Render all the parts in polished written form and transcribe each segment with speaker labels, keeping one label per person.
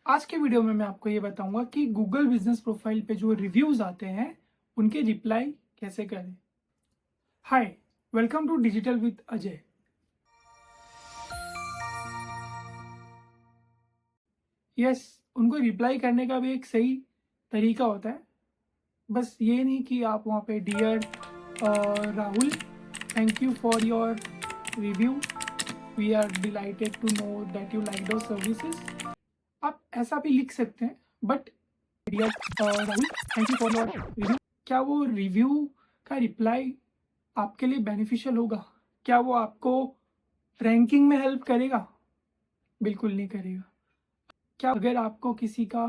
Speaker 1: आज के वीडियो में मैं आपको ये बताऊंगा कि गूगल बिजनेस प्रोफाइल पे जो रिव्यूज आते हैं उनके रिप्लाई कैसे करें। Hi, welcome to digital with Ajay. Yes, उनको रिप्लाई करने का भी एक सही तरीका होता है। बस ये नहीं कि आप वहाँ पे dear Rahul, thank you for your review, we are delighted to know that you like those services. आप ऐसा भी लिख सकते हैं, but dear Rahul, thank you for your review, क्या वो रिव्यू का रिप्लाई आपके लिए बेनिफिशियल होगा? क्या वो आपको रैंकिंग में हेल्प करेगा? बिल्कुल नहीं करेगा। क्या अगर आपको किसी का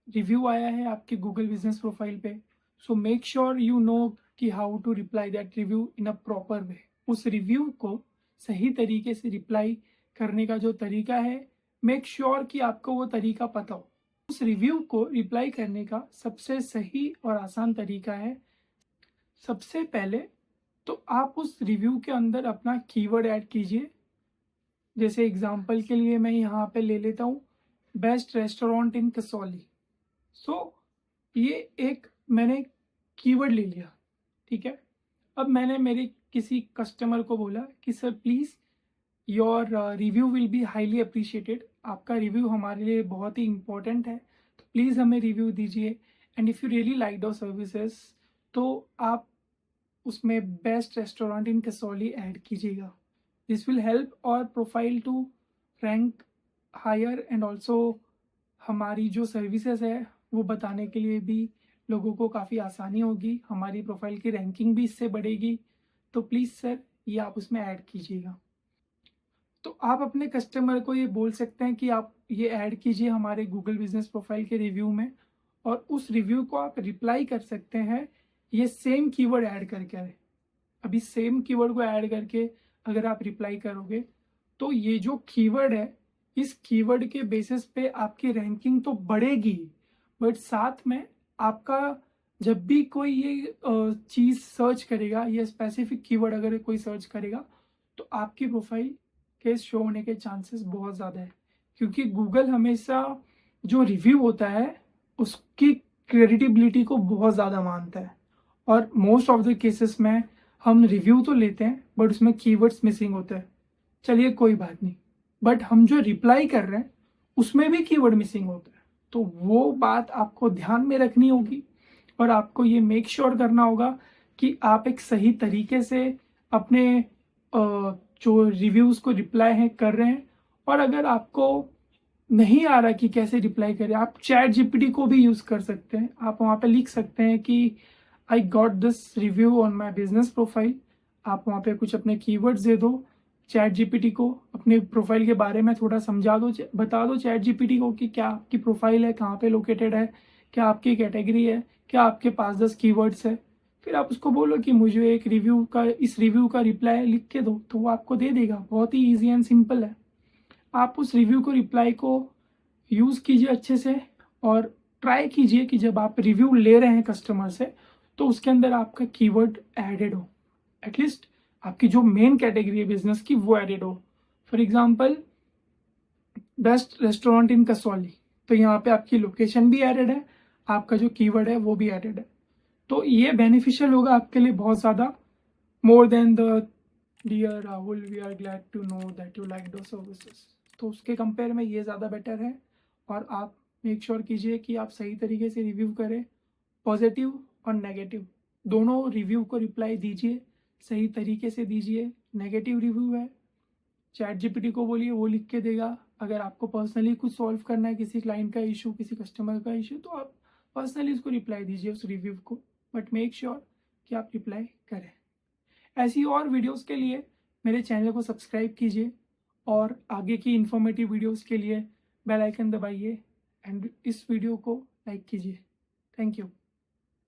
Speaker 1: रिव्यू आया है आपके गूगल बिजनेस प्रोफाइल पे, so make sure you know कि how to reply that review in a proper way. उस रिव्यू को सही तरीके से रिप्लाई करने का जो तरीका है, मेक श्योर कि आपको वो तरीका पता हो। उस रिव्यू को रिप्लाई करने का सबसे सही और आसान तरीका है, सबसे पहले तो आप उस रिव्यू के अंदर अपना कीवर्ड ऐड कीजिए। जैसे एग्जांपल के लिए मैं यहाँ पे ले लेता हूँ, बेस्ट रेस्टोरेंट इन कसौली। सो ये एक मैंने कीवर्ड ले लिया, ठीक है। अब मैंने मेरे किसी कस्टमर को बोला कि sir please your review will be highly appreciated, आपका रिव्यू हमारे लिए बहुत ही इंपॉर्टेंट है, तो प्लीज़ हमें रिव्यू दीजिए। And if you really like those services तो आप उसमें best restaurant in Kasauli add कीजिएगा। This will help our profile to rank higher, and also हमारी जो सर्विसेज है वो बताने के लिए भी लोगों को काफ़ी आसानी होगी, हमारी प्रोफाइल की रैंकिंग भी इससे बढ़ेगी। तो प्लीज़ सर ये आप उसमें ऐड कीजिएगा। तो आप अपने कस्टमर को ये बोल सकते हैं कि आप ये ऐड कीजिए हमारे गूगल बिजनेस प्रोफाइल के रिव्यू में, और उस रिव्यू को आप रिप्लाई कर सकते हैं ये सेम कीवर्ड ऐड करके। अभी सेम कीवर्ड को ऐड करके अगर आप रिप्लाई करोगे तो ये जो कीवर्ड है, इस कीवर्ड के बेसिस पे आपकी रैंकिंग तो बढ़ेगी, बट साथ में आपका जब भी कोई ये चीज़ सर्च करेगा, ये स्पेसिफिक कीवर्ड अगर कोई सर्च करेगा, तो आपकी प्रोफाइल के शो होने के चांसेस बहुत ज़्यादा है। क्योंकि गूगल हमेशा जो रिव्यू होता है उसकी क्रेडिबिलिटी को बहुत ज़्यादा मानता है, और मोस्ट ऑफ द केसेस में हम रिव्यू तो लेते हैं बट उसमें कीवर्ड्स मिसिंग होता है। चलिए कोई बात नहीं, बट हम जो रिप्लाई कर रहे हैं उसमें भी कीवर्ड मिसिंग होता है, तो वो बात आपको ध्यान में रखनी होगी, और आपको ये मेक श्योर करना होगा कि आप एक सही तरीके से अपने जो रिव्यूज़ को रिप्लाई हैं कर रहे हैं। और अगर आपको नहीं आ रहा कि कैसे रिप्लाई करें, आप चैट जीपीटी को भी यूज़ कर सकते हैं। आप वहाँ पे लिख सकते हैं कि I got this review on my business profile. आप वहाँ पे कुछ अपने कीवर्ड्स दे दो चैट जीपीटी को, अपने प्रोफाइल के बारे में थोड़ा समझा दो, बता दो चैट जीपीटी को कि क्या आपकी प्रोफाइल है, कहाँ पे लोकेटेड है, क्या आपकी कैटेगरी है, क्या आपके पास 10 कीवर्ड्स है। फिर आप उसको बोलो कि मुझे एक रिव्यू का, इस रिव्यू का रिप्लाई लिख के दो, तो वो आपको दे देगा। बहुत ही ईजी एंड सिंपल है। आप उस रिव्यू को, रिप्लाई को यूज़ कीजिए अच्छे से, और ट्राई कीजिए कि जब आप रिव्यू ले रहे हैं कस्टमर से तो उसके अंदर आपका कीवर्ड एडेड हो, एटलीस्ट आपकी जो मेन कैटेगरी है बिजनेस की वो एडेड हो। For example best restaurant in Kasauli, तो यहाँ पे आपकी लोकेशन भी एडेड है, आपका जो कीवर्ड है वो भी एडेड है। तो ये बेनिफिशियल होगा आपके लिए बहुत ज़्यादा, more than the dear Rahul we are glad to know that you like those services. तो उसके कंपेयर में ये ज़्यादा बेटर है। और आप मेक श्योर कीजिए कि आप सही तरीके से रिव्यू करें, पॉजिटिव और नेगेटिव दोनों रिव्यू को रिप्लाई दीजिए, सही तरीके से दीजिए। नेगेटिव रिव्यू है, चैट जीपीटी को बोलिए वो लिख के देगा। अगर आपको पर्सनली कुछ सॉल्व करना है किसी क्लाइंट का इशू, किसी कस्टमर का इशू, तो आप पर्सनली उसको रिप्लाई दीजिए उस रिव्यू को, बट मेक श्योर कि आप रिप्लाई करें। ऐसी और वीडियोस के लिए मेरे चैनल को सब्सक्राइब कीजिए, और आगे की इन्फॉर्मेटिव वीडियोस के लिए बेल आइकन दबाइए, एंड इस वीडियो को लाइक कीजिए। Thank you.